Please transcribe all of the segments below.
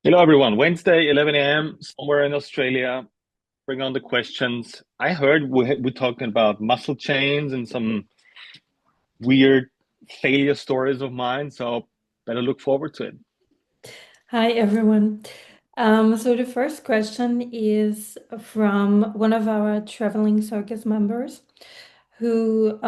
Hello, everyone. Wednesday, 11 a.m., somewhere in Australia. Bring on the questions. I heard we're talking about muscle chains and some weird failure stories of mine, so better look forward to it. Hi, everyone. So the first question is from one of our traveling circus members who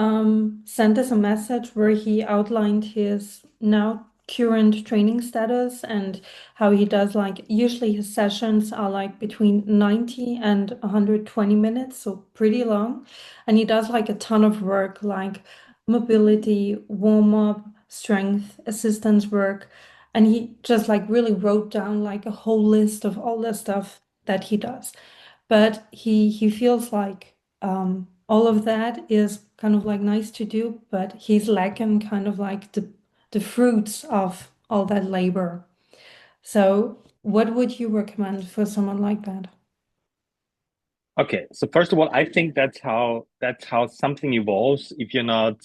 sent us a message where he outlined his now current training status and how he does like usually his sessions are like between 90 and 120 minutes, so pretty long. And he does like a ton of work like mobility, warm-up, strength, assistance work. And he just like really wrote down like a whole list of all the stuff that he does. But he feels like all of that is kind of like nice to do, but he's lacking kind of like the fruits of all that labor. So what would you recommend for someone like that? Okay, so first of all, I think that's how something evolves if you're not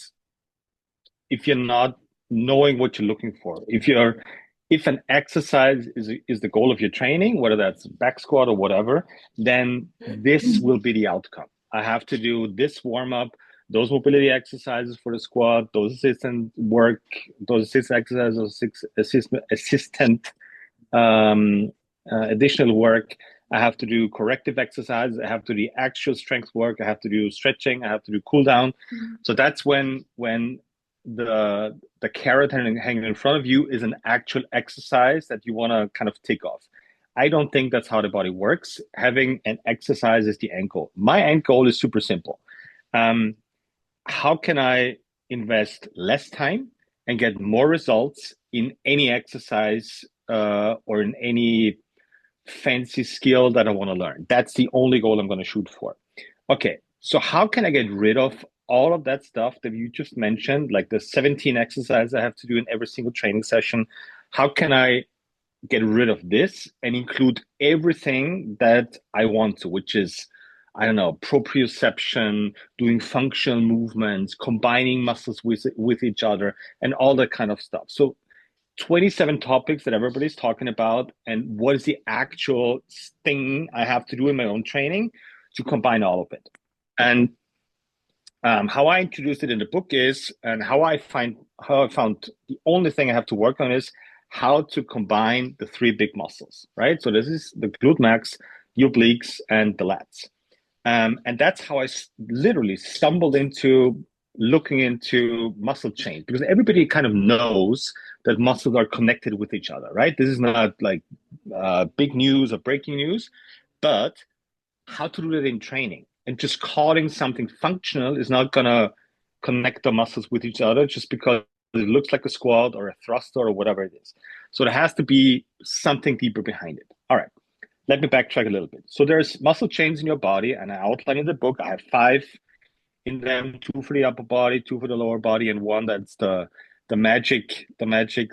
knowing what you're looking for. If an exercise is the goal of your training, whether that's back squat or whatever, then this will be the outcome. I have to do this warm up, those mobility exercises for the squat, those assistant work, those assistant exercises, assistant um, additional work. I have to do corrective exercises. I have to do actual strength work. I have to do stretching. I have to do cool down. So that's when the carrot hanging in front of you is an actual exercise that you want to kind of tick off. I don't think that's how the body works. Having an exercise is the end goal. My end goal is super simple. Um, how can I invest less time and get more results in any exercise or in any fancy skill that I want to learn? That's the only goal I'm going to shoot for. Okay, so how can I get rid of all of that stuff that you just mentioned, like the 17 exercises I have to do in every single training session? How can I get rid of this and include everything that I want to, which is, I don't know, proprioception, doing functional movements, combining muscles with each other, and all that kind of stuff. So 27 topics that everybody's talking about, and what is the actual thing I have to do in my own training to combine all of it. And how I introduced it in the book is, and how I found the only thing I have to work on is how to combine the three big muscles, right? So this is the glute max, your obliques, and the lats. And that's how I literally stumbled into looking into muscle chains because everybody kind of knows that muscles are connected with each other, right? This is not like big news or breaking news, but how to do that in training. And just calling something functional is not going to connect the muscles with each other just because it looks like a squat or a thruster or whatever it is. So there has to be something deeper behind it. All right, let me backtrack a little bit. So there's muscle chains in your body, and I outline in the book. I have five in them: two for the upper body, two for the lower body, and one that's the magic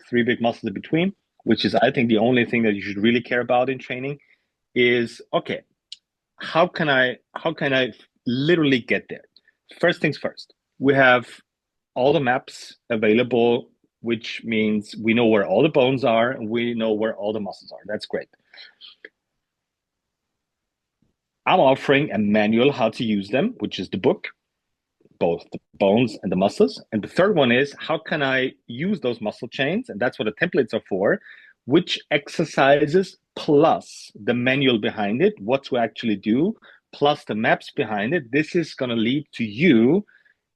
three big muscles in between, which is I think the only thing that you should really care about in training is okay, how can I literally get there? First things first, we have all the maps available, which means we know where all the bones are and we know where all the muscles are. That's great. I'm offering a manual how to use them, which is the book, both the bones and the muscles. And the third one is how can I use those muscle chains? And that's what the templates are for. Which exercises plus the manual behind it, what to actually do, plus the maps behind it. This is going to lead to you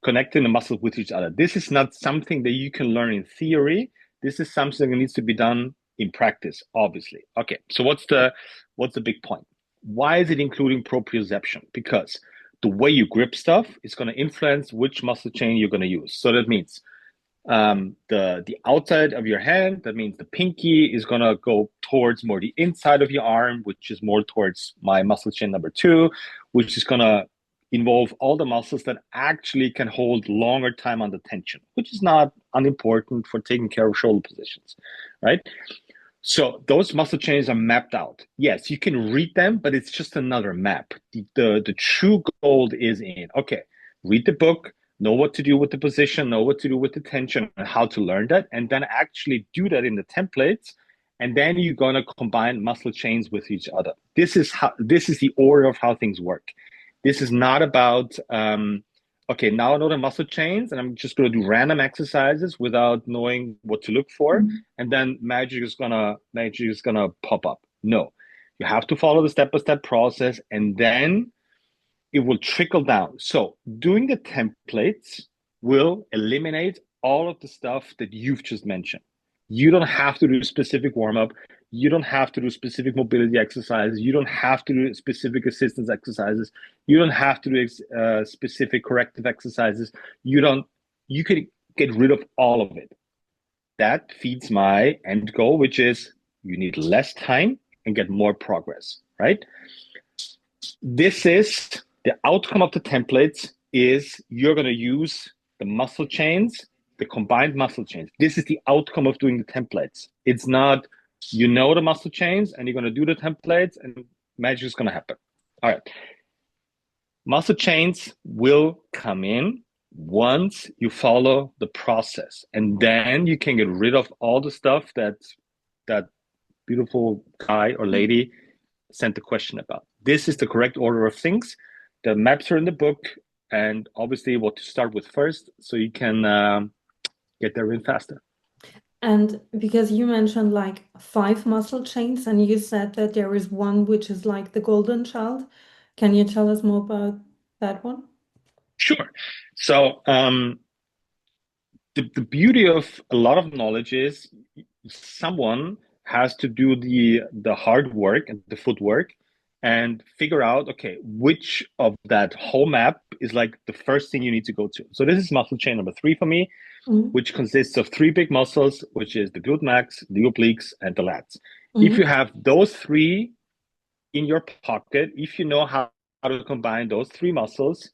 connecting the muscles with each other. This is not something that you can learn in theory. This is something that needs to be done in practice, obviously. Okay, so what's the big point? Why is it including proprioception? Because the way you grip stuff is going to influence which muscle chain you're going to use. So that means the outside of your hand, that means the pinky is going to go towards more the inside of your arm, which is more towards my muscle chain number two, which is going to involve all the muscles that actually can hold longer time under tension, which is not unimportant for taking care of shoulder positions, right? So those muscle chains are mapped out. Yes, you can read them, but it's just another map. The true gold is in, okay, read the book, know what to do with the position, know what to do with the tension, and how to learn that, and then actually do that in the templates and then you're going to combine muscle chains with each other. This is the order of how things work. This is not about okay, now I know the muscle chains, and I'm just going to do random exercises without knowing what to look for, Mhm. and then magic is gonna pop up. No, you have to follow the step-by-step process, and then it will trickle down. So doing the templates will eliminate all of the stuff that you've just mentioned. You don't have to do specific warm up. You don't have to do specific mobility exercises. You don't have to do specific assistance exercises. You don't have to do specific corrective exercises. You don't. You could get rid of all of it. That feeds my end goal, which is you need less time and get more progress, right? This is the outcome of the templates is you're going to use the muscle chains, the combined muscle chains. This is the outcome of doing the templates. It's not, you know, the muscle chains and you're going to do the templates and magic is going to happen. All right. Muscle chains will come in once you follow the process, and then you can get rid of all the stuff that beautiful guy or lady sent the question about. This is the correct order of things. The maps are in the book, and obviously what to start with first, so you can get there in faster. And because you mentioned like five muscle chains, and you said that there is one which is like the golden child, can you tell us more about that one? Sure. So the beauty of a lot of knowledge is someone has to do the hard work and the footwork and figure out, okay, which of that whole map is like the first thing you need to go to. So this is muscle chain number 3 for me, Mhm. which consists of 3 big muscles, which is the glute max, the obliques, and the lats. If Mhm. you have those 3 in your pocket, if you know how to combine those 3 muscles,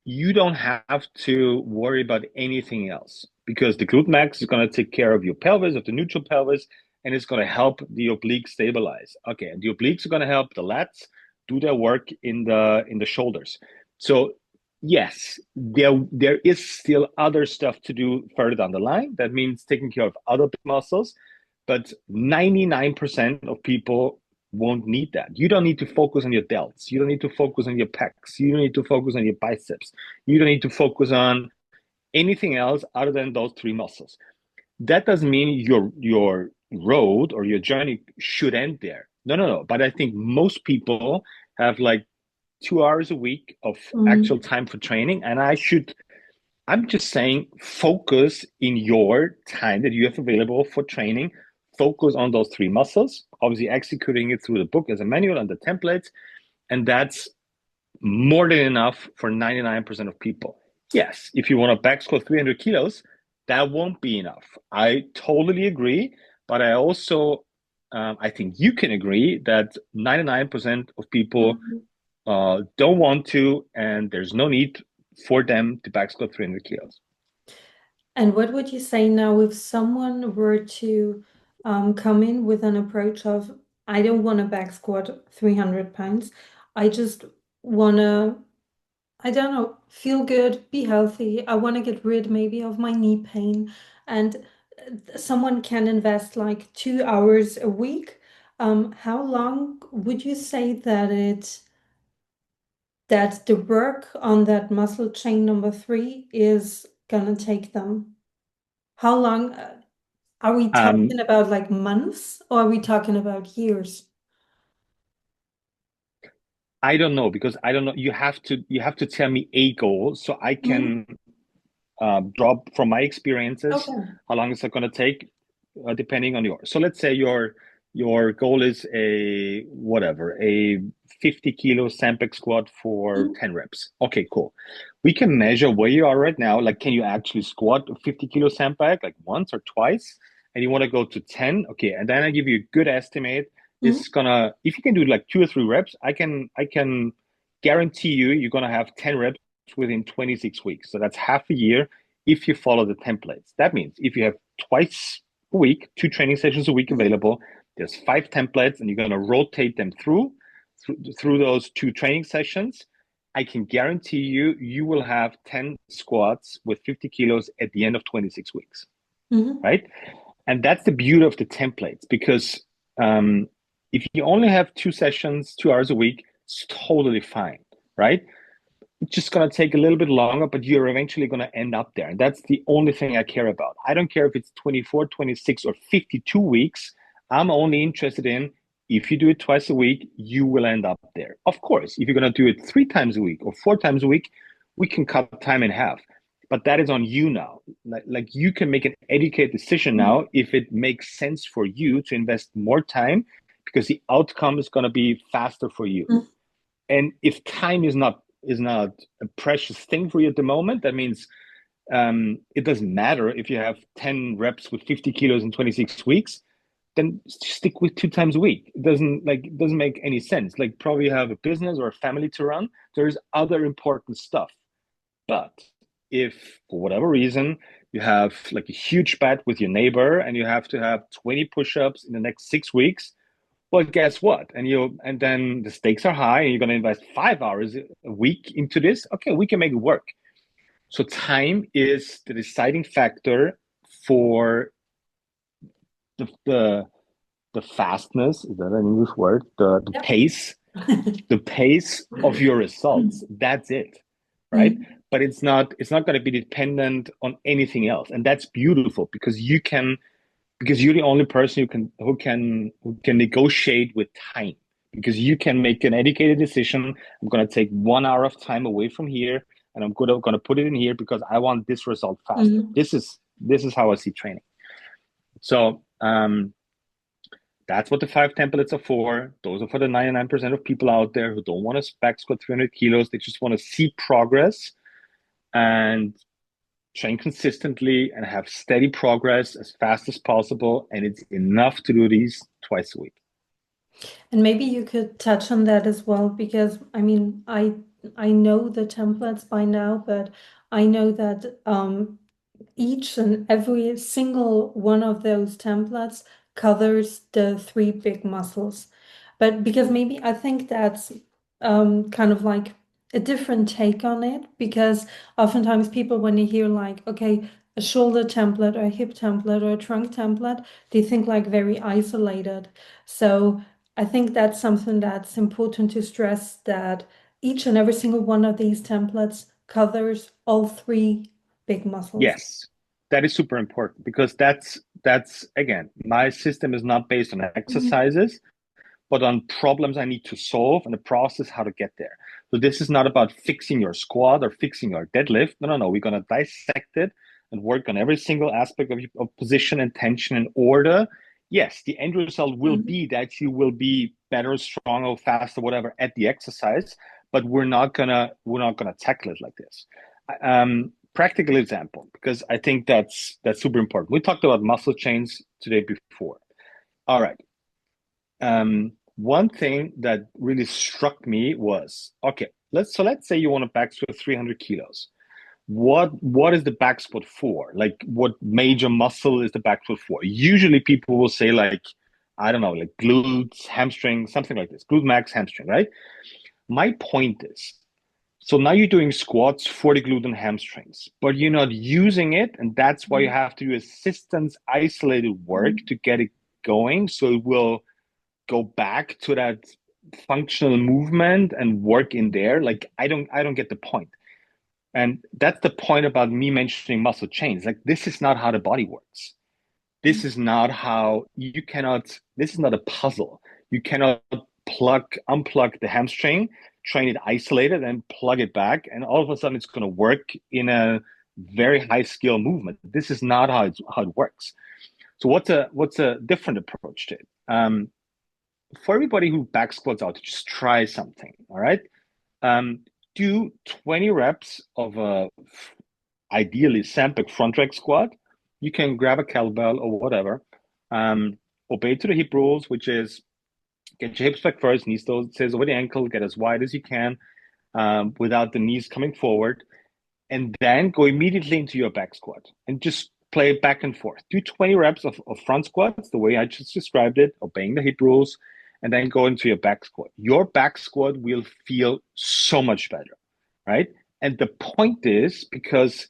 you don't have to worry about anything else because the glute max is going to take care of your pelvis, of the neutral pelvis, and it's going to help the obliques stabilize. Okay, and the obliques are going to help the lats do their work in the shoulders. So yes, there is still other stuff to do further down the line. That means taking care of other muscles, but 99% of people won't need that. You don't need to focus on your delts. You don't need to focus on your pecs. You don't need to focus on your biceps. You don't need to focus on anything else other than those 3 muscles. That doesn't mean your road or your journey should end there. No, no, no. But I think most people have like 2 hours a week of actual Mhm. time for training, and I'm just saying, focus in your time that you have available for training. Focus on those 3 muscles, obviously executing it through the book as a manual and the templates. And that's more than enough for 99% of people. Yes, if you want to back squat 300 kilos, that won't be enough. I totally agree. But I think you can agree that 99% of people Mhm. don't want to, and there's no need for them to back squat 300 kilos. And what would you say now if someone were to come in with an approach of, I don't want to back squat 300 pounds. I just want to, I don't know, feel good, be healthy. I want to get rid maybe of my knee pain. And someone can invest like 2 hours a week. How long would you say that the work on that muscle chain number three is gonna take them? How long are we Um, talking about, like months, or are we talking about years? I don't know because I don't know. You have to tell me a goal so I Mhm. can drop from my experiences Okay. how long is it going to take depending on yours. So let's say your goal is a whatever a 50 kilo sandbag squat for Mhm. 10 reps. Okay, cool. We can measure where you are right now. Like, can you actually squat a 50 kilo sandbag like once or twice? And you want to go to 10. Okay, and then I give you a good estimate. This Mhm. is gonna, if you can do like 2 or 3 reps, I can guarantee you're gonna have 10 reps within 26 weeks. So that's half a year if you follow the templates. That means if you have twice a week, 2 training sessions a week available, there's 5 templates, and you're going to rotate them through those 2 training sessions. I can guarantee you will have 10 squats with 50 kilos at the end of 26 weeks, Mhm. right? And that's the beauty of the templates because Um, if you only have 2 sessions, 2 hours a week, it's totally fine, right? It's just going to take a little bit longer, but you're eventually going to end up there. And that's the only thing I care about. I don't care if it's 24, 26, or 52 weeks. I'm only interested in if you do it twice a week, you will end up there. Of course, if you're going to do it 3 times a week or 4 times a week, we can cut time in half. But that is on you now. Like you can make an educated decision now if it makes sense for you to invest more time because the outcome is going to be faster for you. Mhm. And if time is not a precious thing for you at the moment, that means it doesn't matter if you have 10 reps with 50 kilos in 26 weeks, then stick with 2 times a week. It doesn't make any sense. Like probably you have a business or a family to run. There's other important stuff. But if for whatever reason you have like a huge bet with your neighbor and you have to have 20 push-ups in the next 6 weeks, well, guess what? And then the stakes are high, and you're going to invest 5 hours a week into this. Okay, we can make it work. So time is the deciding factor for the the fastness. Is that an English word? The Yep. pace, the pace of your results. That's it, right? Mhm. But it's not going to be dependent on anything else, and that's beautiful because you're the only person who can negotiate with time because you can make an educated decision. I'm going to take 1 hour of time away from here and I'm going to put it in here because I want this result faster. Mhm. This is how I see training. So that's what the 5 templates are for. Those are for the 99% of people out there who don't want to back squat 300 kilos. They just want to see progress and train consistently and have steady progress as fast as possible. And it's enough to do these twice a week. And maybe you could touch on that as well, because I mean, I know the templates by now, but I know that each and every single one of those templates covers the three big muscles. But because maybe I think that's kind of like a different take on it, because oftentimes people, when they hear like, okay, a shoulder template or a hip template or a trunk template, they think like very isolated. So I think that's something that's important to stress, that each and every single one of these templates covers all three big muscles. Yes, that is super important because that's again, my system is not based on Mhm. exercises, but on problems I need to solve and the process how to get there. So this is not about fixing your squat or fixing your deadlift. No, no, no. We're gonna dissect it and work on every single aspect of position and tension and order. Yes, the end result will Mhm. be that you will be better, stronger, faster, whatever at the exercise, but we're not gonna tackle it like this. Practical example, because I think that's super important. We talked about muscle chains today before. All right. One thing that really struck me was okay. Let's say you want to back squat 300 kilos. What is the back squat for? Like, what major muscle is the back squat for? Usually, people will say like, I don't know, like glutes, hamstring, something like this. Glute max, hamstring, right? My point is, so now you're doing squats for the glute and hamstrings, but you're not using it, and that's why you have to do assistance isolated work Mhm. to get it going. So it will go back to that functional movement and work in there. Like I don't get the point. And that's the point about me mentioning muscle chains. Like this is not how the body works. This is not how you cannot, this is not a puzzle. You cannot unplug the hamstring, train it isolated and plug it back. And all of a sudden it's going to work in a very high skill movement. This is not how it works. So what's a different approach to it? For everybody who back squats out, just try something. All right. Um, do 20 reps of a ideally Sandbag front rack squat. You can grab a kettlebell or whatever. Um, obey to the hip rules, which is get your hips back first, knees stays over the ankle, get as wide as you can without the knees coming forward, and then go immediately into your back squat and just play it back and forth. Do 20 reps of front squats the way I just described it, obeying the hip rules, and then go into your back squat. Your back squat will feel so much better, right? And the point is because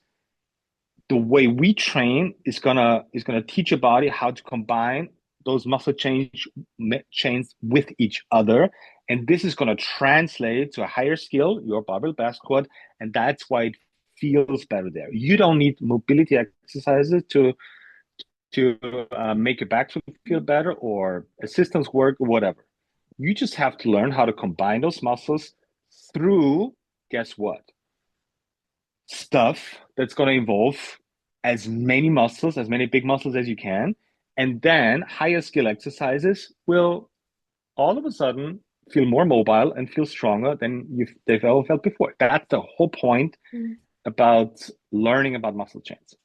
the way we train is gonna teach your body how to combine those muscle chains with each other. And this is going to translate to a higher skill, your barbell back squat. And that's why it feels better there. You don't need mobility exercises to make your back feel better or assistance work or whatever. You just have to learn how to combine those muscles through, guess what? Stuff that's going to involve as many muscles, as many big muscles as you can. And then higher skill exercises will all of a sudden feel more mobile and feel stronger than they've ever felt before. That's the whole point Mm. about learning about muscle chains.